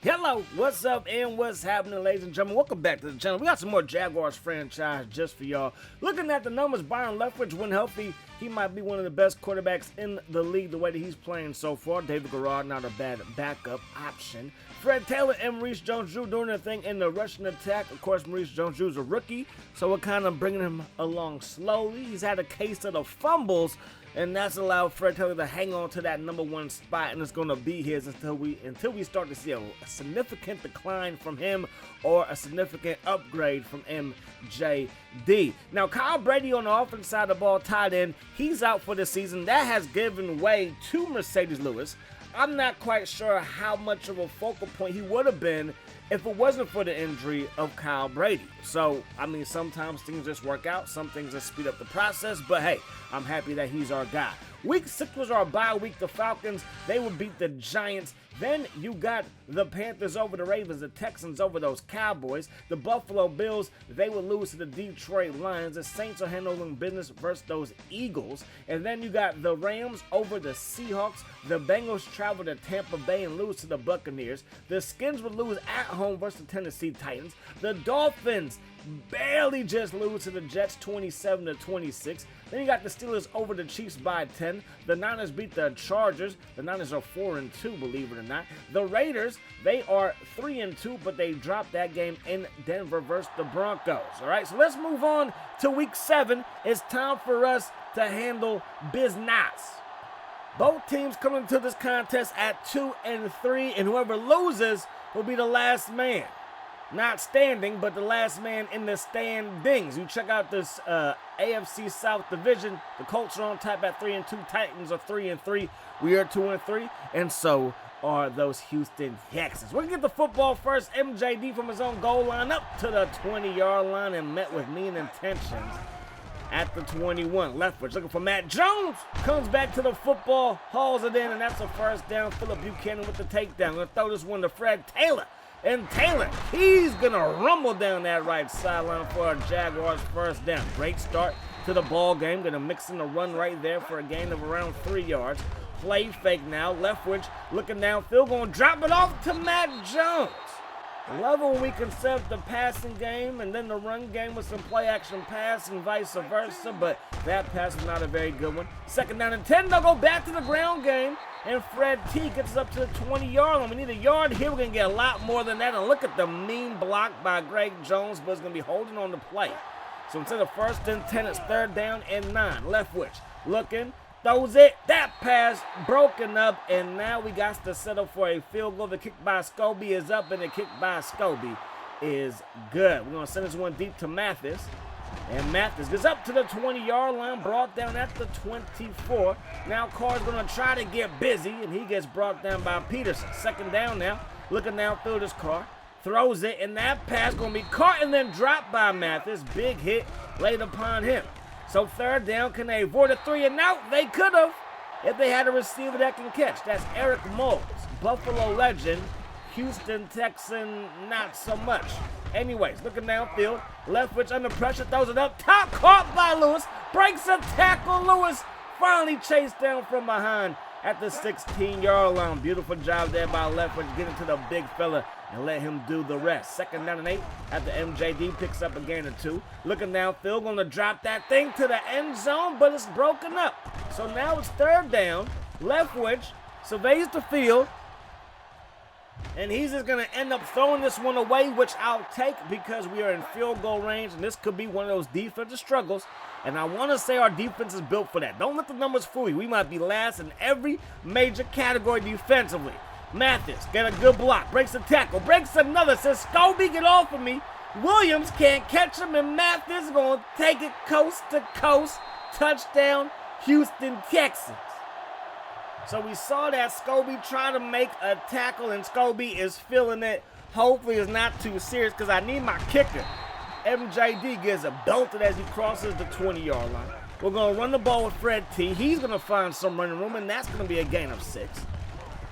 Hello, what's up and what's happening, ladies and gentlemen? Welcome back to the channel. We got some more Jaguars franchise just for y'all. Looking at the numbers, Byron Leftwich, when healthy, he might be one of the best quarterbacks in the league the way that he's playing so far. David Garrard, not a bad backup option. Fred Taylor and Maurice Jones-Drew doing their thing in the rushing attack. Of course, Maurice Jones-Drew's a rookie, so we're kind of bringing him along slowly. He's had a case of the fumbles, and that's allowed Fred Taylor to hang on to that number one spot, and it's going to be his until we start to see a significant decline from him or a significant upgrade from MJD. Now, Kyle Brady on the offensive side of the ball, tight end, he's out for the season. That has given way to Mercedes Lewis. I'm not quite sure how much of a focal point he would have been if it wasn't for the injury of Kyle Brady. So, I mean, sometimes things just work out. Some things just speed up the process. But, hey, I'm happy that he's our guy. Week 6 was our bye week. The Falcons, they would beat the Giants. Then you got the Panthers over the Ravens, the Texans over those Cowboys. The Buffalo Bills, they would lose to the Detroit Lions. The Saints are handling business versus those Eagles. And then you got the Rams over the Seahawks. The Bengals travel to Tampa Bay and lose to the Buccaneers. The Skins would lose at home versus the Tennessee Titans. The Dolphins barely just lose to the Jets 27-26. Then you got the Steelers over the Chiefs by 10. The Niners beat the Chargers. The Niners are 4-2, believe it or not. The Raiders, they are 3-2, but they dropped that game in Denver versus the Broncos. All right, so let's move on to week 7. It's time for us to handle business. Both teams coming to this contest at 2-3, and whoever loses will be the last man. Not standing, but the last man in the standings. You check out this AFC South division. The Colts are on top at 3-2. Titans are 3-3. We are 2-3, and so are those Houston Texans. We're going to get the football first. MJD from his own goal line up to the 20-yard line and met with mean intentions at the 21. Leftwich looking for Matt Jones. Comes back to the football, hauls it in, and that's a first down. Phillip Buchanan with the takedown. Going to throw this one to Fred Taylor. And Taylor, he's going to rumble down that right sideline for a Jaguars first down. Great start to the ball game. Going to mix in the run right there for a gain of around 3 yards. Play fake now. Leftwich looking downfield. Going to drop it off to Matt Jones. Love when we can set up the passing game and then the run game with some play action pass and vice versa, but that pass is not a very good one. Second down and 10, they'll go back to the ground game, and Fred T gets us up to the 20-yard line. We need a yard here. We're going to get a lot more than that, and look at the mean block by Greg Jones, but it's going to be holding on the play. So instead of first and 10, it's third down and 9. Leftwich looking. Throws it. That pass broken up, and now we got to settle for a field goal. The kick by Scobie is up, and the kick by Scobie is good. We're going to send this one deep to Mathis, and Mathis gets up to the 20-yard line, brought down at the 24. Now Carr's going to try to get busy, and he gets brought down by Peterson. Second down now. Looking downfield is Carr. Throws it, and that pass going to be caught and then dropped by Mathis. Big hit laid upon him. So third down, can they avoid a 3 and out? They could have if they had a receiver that can catch. That's Eric Moles, Buffalo legend, Houston Texan, not so much. Anyways, looking downfield, Leftwich under pressure, throws it up top, caught by Lewis, breaks a tackle. Lewis finally chased down from behind at the 16-yard line. Beautiful job there by Leftwich, getting to the big fella and let him do the rest. Second down and 8 after MJD picks up a gain of 2. Looking downfield, going to drop that thing to the end zone, but it's broken up. So now it's third down. Leftwich surveys the field, and he's just going to end up throwing this one away, which I'll take because we are in field goal range, and this could be one of those defensive struggles. And I want to say our defense is built for that. Don't let the numbers fool you. We might be last in every major category defensively. Mathis got a good block, breaks a tackle, breaks another, says, Scobie, get off of me. Williams can't catch him, and Mathis is going to take it coast to coast. Touchdown, Houston Texans. So we saw that Scobie try to make a tackle, and Scobie is feeling it. Hopefully it's not too serious because I need my kicker. MJD gets belted as he crosses the 20-yard line. We're going to run the ball with Fred T. He's going to find some running room, and that's going to be a gain of 6.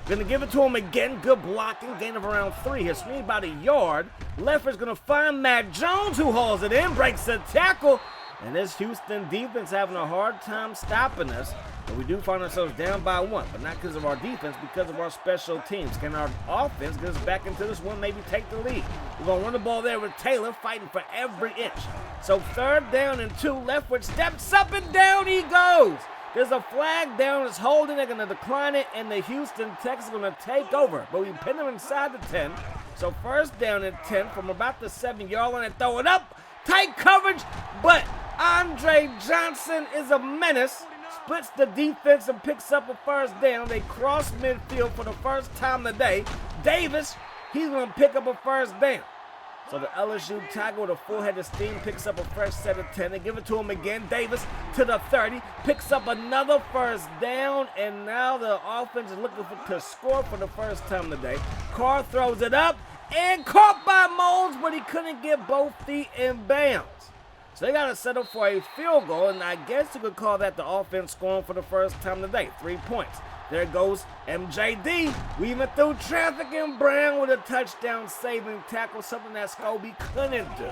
Going to give it to him again. Good blocking. Gain of around 3. His swing about a yard. Leftwich going to find Matt Jones, who hauls it in, breaks a tackle. And this Houston defense having a hard time stopping us. And we do find ourselves down by 1, but not because of our defense, because of our special teams. Can our offense get us back into this one, maybe take the lead? We're going to run the ball there with Taylor fighting for every inch. So 3rd down and 2, Leftwich steps up and down he goes. There's a flag down, it's holding, they're going to decline it, and the Houston Texans are going to take over. But we pin them inside the 10. So 1st down and 10 from about the 7-yard line and throw it up. Tight coverage, but Andre Johnson is a menace. Splits the defense and picks up a 1st down. They cross midfield for the first time today. Davis, he's going to pick up a 1st down. So the LSU Tiger with a full head of steam picks up a fresh set of 10. They give it to him again. Davis to the 30. Picks up another 1st down. And now the offense is looking to score for the first time today. Carr throws it up and caught by Moles, but he couldn't get both feet in bounds. So they got to settle for a field goal, and I guess you could call that the offense scoring for the first time today. 3 points. There goes MJD, weaving through traffic, and Brown with a touchdown saving tackle, something that Scobie couldn't do.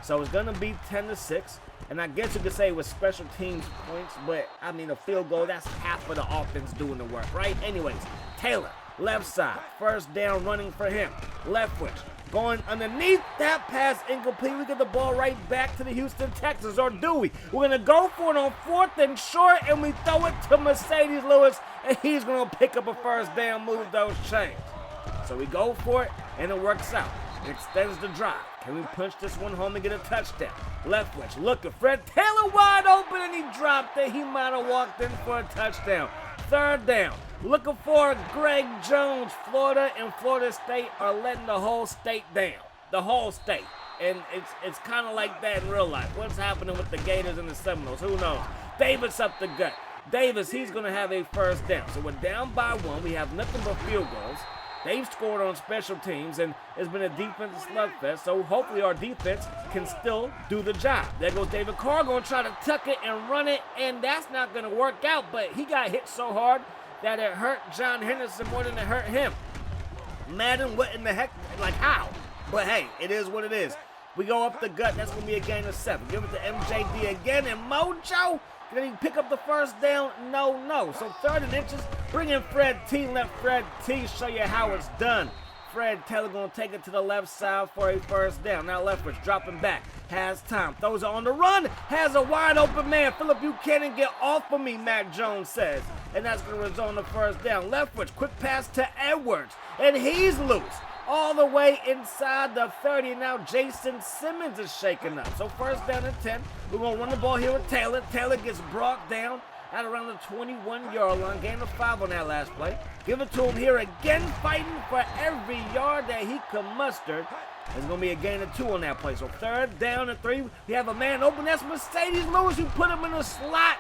So it's going to be 10-6, and I guess you could say it was special teams points, but I mean a field goal, that's half of the offense doing the work, right? Anyways, Taylor, left side, 1st down running for him. Leftwich going underneath, that pass incomplete. We get the ball right back to the Houston Texans, or do we? We're going to go for it on 4th and short, and we throw it to Mercedes Lewis, and he's going to pick up a 1st down, move those chains. So we go for it, and it works out. It extends the drive. Can we punch this one home and get a touchdown? Leftwich looking, Fred Taylor wide open, and he dropped it. He might have walked in for a touchdown. 3rd down. Looking for Greg Jones. Florida and Florida State are letting the whole state down. The whole state. And it's kind of like that in real life. What's happening with the Gators and the Seminoles? Who knows? Davis up the gut. Davis, he's going to have a 1st down. So we're down by 1. We have nothing but field goals. They've scored on special teams, and it's been a defensive slugfest, so hopefully our defense can still do the job. There goes David Carr going to try to tuck it and run it, and that's not going to work out, but he got hit so hard that it hurt John Henderson more than it hurt him. Madden, what in the heck? Like, how? But hey, it is what it is. We go up the gut. That's going to be a gain of 7. Give it to MJD again, and Mojo. Did he pick up the 1st down? No. So 3rd and inches. Bring in Fred T. Let Fred T. show you how it's done. Fred Taylor going to take it to the left side for a 1st down. Now Leftwich dropping back. Has time. Throws it on the run. Has a wide open man. Phillip Buchanan, get off of me, Mac Jones says. And that's going to result in the 1st down. Leftwich, quick pass to Edwards. And he's loose. All the way inside the 30. Now Jason Simmons is shaking up. So 1st down and 10. We're going to run the ball here with Taylor. Taylor gets brought down at around the 21-yard line. Gain of 5 on that last play. Give it to him here again, fighting for every yard that he could muster. There's going to be a gain of 2 on that play. So 3rd down and 3. We have a man open. That's Mercedes Lewis, who put him in the slot,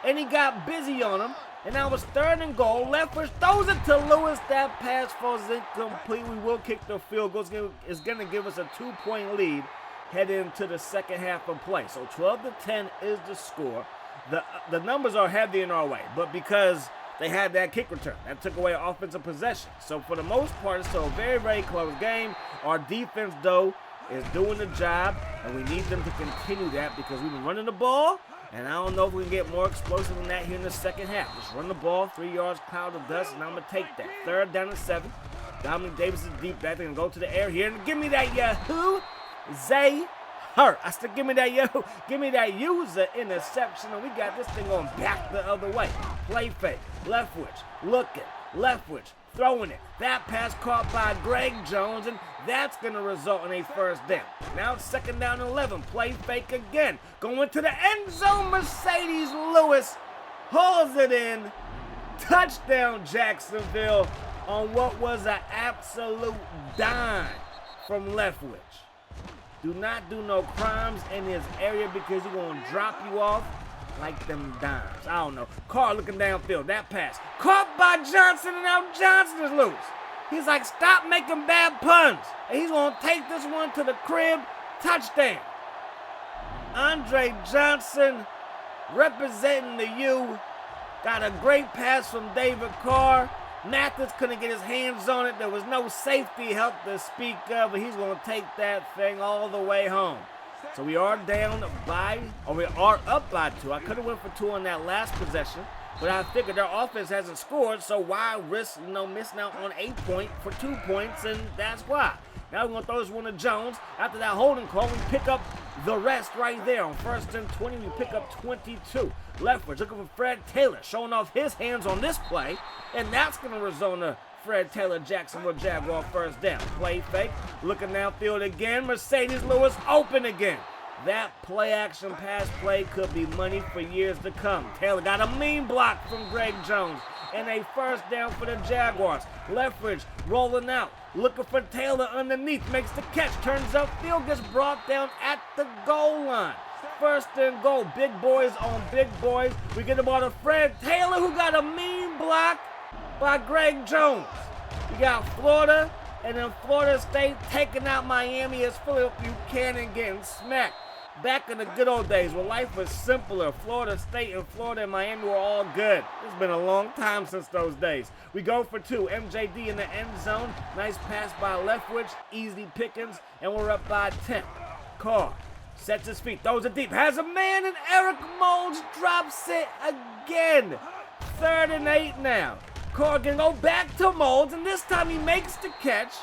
and he got busy on him. And now it's 3rd and goal. Leftwich throws it to Lewis. That pass falls incomplete. We will kick the field goal. It's going to give us a 2-point lead heading into the second half of play. So 12-10 is the score. The numbers are heavy in our way, but because they had that kick return, that took away offensive possession. So for the most part, it's still a very, very close game. Our defense, though, is doing the job, and we need them to continue that because we've been running the ball. And I don't know if we can get more explosive than that here in the second half. Just run the ball, 3 yards, cloud of dust, and I'm going to take that. 3rd down and 7. Dominic Davis is deep back. They're going to go to the air here. And give me that Yahoo Zay Hurt. I said, give me that Yahoo. Give me that user interception. And we got this thing going back the other way. Play fake. Leftwich. Looking. Leftwich. Throwing it. That pass caught by Greg Jones, and that's going to result in a 1st down. Now it's 2nd down and 11. Play fake again. Going to the end zone. Mercedes Lewis hauls it in. Touchdown, Jacksonville, on what was an absolute dime from Leftwich. Do not do no crimes in this area because he's going to drop you off like them dimes. I don't know. Carr looking downfield. That pass. Caught by Johnson, and now Johnson is loose. He's like, stop making bad puns. And he's going to take this one to the crib. Touchdown. Andre Johnson representing the U. Got a great pass from David Carr. Mathis couldn't get his hands on it. There was no safety help to speak of, but he's going to take that thing all the way home. So we are down by, or we are up by 2. I could have went for 2 on that last possession, But I figured their offense hasn't scored, so why risk, missing out on 8 points for 2 points, and that's why. Now we're going to throw this one to Jones. After that holding call, we pick up the rest right there. On 1st and 20, we pick up 22. Leftward looking for Fred Taylor, showing off his hands on this play, and that's going to result in a Fred Taylor, Jacksonville Jaguar 1st down. Play fake, looking downfield again. Mercedes Lewis open again. That play-action pass play could be money for years to come. Taylor got a mean block from Greg Jones, and a 1st down for the Jaguars. Leftward rolling out, looking for Taylor underneath, makes the catch, turns upfield, gets brought down at the goal line. 1st and goal, big boys on big boys. We get the ball to Fred Taylor, who got a mean block by Greg Jones. We got Florida, and then Florida State taking out Miami as Philip Buchanan getting smacked. Back in the good old days where life was simpler, Florida State and Florida and Miami were all good. It's been a long time since those days. We go for 2. MJD in the end zone. Nice pass by Leftwich. Easy pickings. And we're up by 10. Carr sets his feet. Throws it deep. Has a man, and Eric Moulds drops it again. 3rd and 8 now. Carr can go back to Moulds, and this time he makes the catch.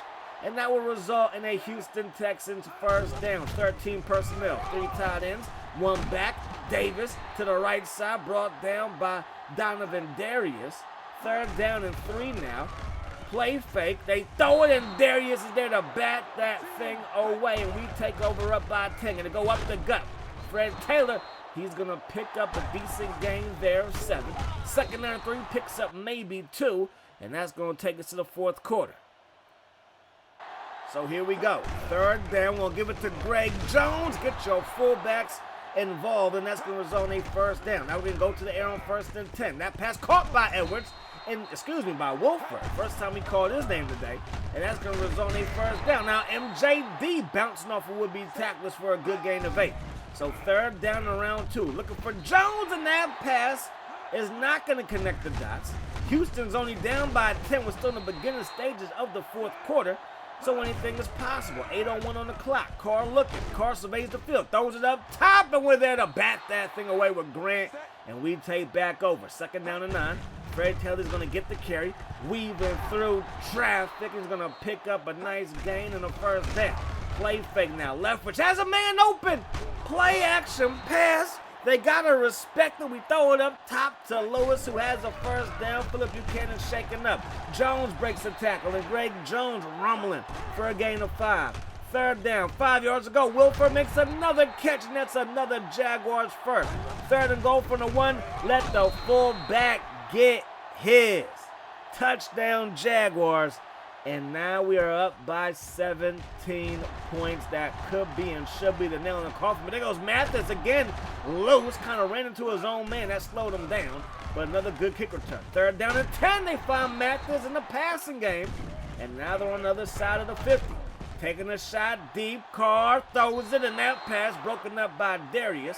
And that will result in a Houston Texans 1st down. 13 personnel, 3 tight ends, 1 back. Davis to the right side, brought down by Donovan Darius. 3rd down and 3 now. Play fake, they throw it, and Darius is there to bat that thing away. And we take over up by 10, and to go up the gut. Fred Taylor, he's going to pick up a decent gain there of 7. 2nd down and 3, picks up maybe 2, and that's going to take us to the 4th quarter. So here we go. 3rd down. We'll give it to Greg Jones. Get your fullbacks involved, and that's going to result in a 1st down. Now we're going to go to the air on 1st and 10. That pass caught by Edwards, by Wolford. First time we called his name today, and that's going to result in a 1st down. Now MJD bouncing off of would-be tacklers for a good gain of 8. So 3rd down and round 2. Looking for Jones, and that pass is not going to connect the dots. Houston's only down by 10. We're still in the beginning stages of the 4th quarter. So anything is possible. 8:01 on the clock. Carr looking. Carr surveys the field. Throws it up top, and we're there to bat that thing away with Grant. And we take back over. 2nd down and 9. Fred Taylor's going to get the carry. Weaving through traffic. He's going to pick up a nice gain in the 1st down. Play fake now. Leftwich has a man open. Play action pass. They got to respect it. We throw it up top to Lewis, who has a 1st down. Philip Buchanan shaking up. Jones breaks the tackle, and Greg Jones rumbling for a gain of 5. 3rd down, 5 yards to go. Wilford makes another catch, and that's another Jaguars 1st. 3rd and goal from the 1. Let the fullback get his. Touchdown Jaguars. And now we are up by 17 points. That could be and should be the nail in the coffin. But there goes Mathis again. Loose, kind of ran into his own man. That slowed him down. But another good kick return. 3rd down and 10. They find Mathis in the passing game. And now they're on the other side of the 50. Taking a shot deep. Carr throws it, and that pass broken up by Darius.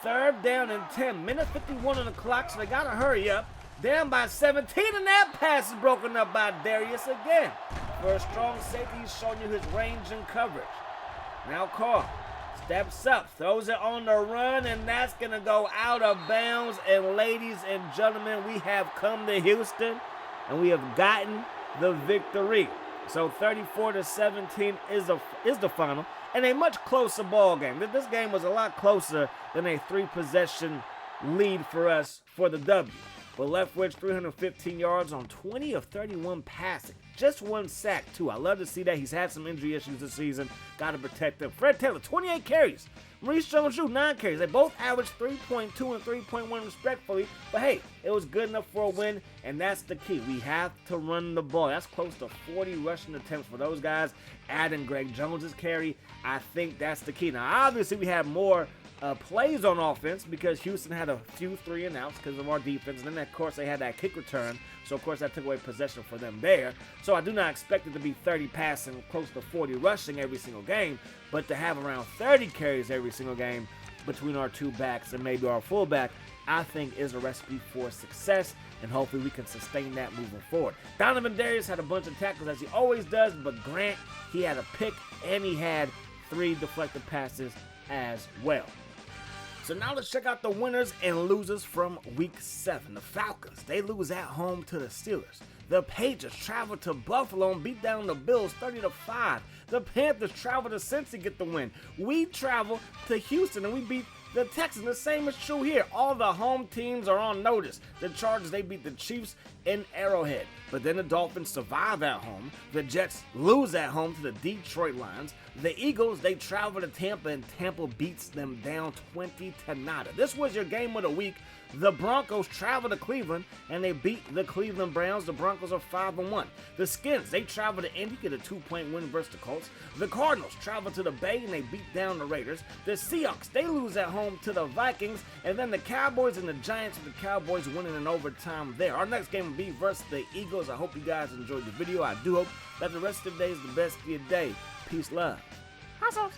3rd down and 10. Minute 51 on the clock, so they got to hurry up. Down by 17, and that pass is broken up by Darius again. For a strong safety, he's showing you his range and coverage. Now Carr steps up, throws it on the run, and that's going to go out of bounds. And ladies and gentlemen, we have come to Houston, and we have gotten the victory. So 34-17 is the final, and a much closer ball game. This game was a lot closer than a 3-possession lead for us for the W. But Leftwich, 315 yards on 20 of 31 passing. Just 1 sack, too. I love to see that. He's had some injury issues this season. Got to protect him. Fred Taylor, 28 carries. Maurice Jones-Drew, 9 carries. They both averaged 3.2 and 3.1 respectfully. But hey, it was good enough for a win, and that's the key. We have to run the ball. That's close to 40 rushing attempts for those guys. Adding Greg Jones' carry, I think that's the key. Now, obviously, we had more plays on offense because Houston had a few 3-and-outs because of our defense. And then, of course, they had that kick return. So, of course, that took away possession for them there. So, I do not expect it to be 30 passing, close to 40 rushing every single game. But to have around 30 carries every single game between our 2 backs and maybe our fullback, I think is a recipe for success. And hopefully we can sustain that moving forward. Donovan Darius had a bunch of tackles as he always does. But Grant, he had a pick and he had 3 deflected passes as well. So now let's check out the winners and losers from week 7. The Falcons, they lose at home to the Steelers. The Patriots travel to Buffalo and beat down the Bills 30-5. The Panthers travel to Cincy, get the win. We travel to Houston and we beat the Texans. The same is true here. All the home teams are on notice. The Chargers, they beat the Chiefs in Arrowhead. But then the Dolphins survive at home. The Jets lose at home to the Detroit Lions. The Eagles, they travel to Tampa and Tampa beats them down 20-0. This was your game of the week. The Broncos travel to Cleveland and they beat the Cleveland Browns. The Broncos are 5-1. The Skins, they travel to Indy, get a 2-point win versus the Colts. The Cardinals travel to the Bay and they beat down the Raiders. The Seahawks, they lose at home to the Vikings. And then the Cowboys and the Giants, with the Cowboys winning in overtime there. Our next game will be versus the Eagles. I hope you guys enjoyed the video. I do hope that the rest of the day is the best of your day. Peace, love. Hustles.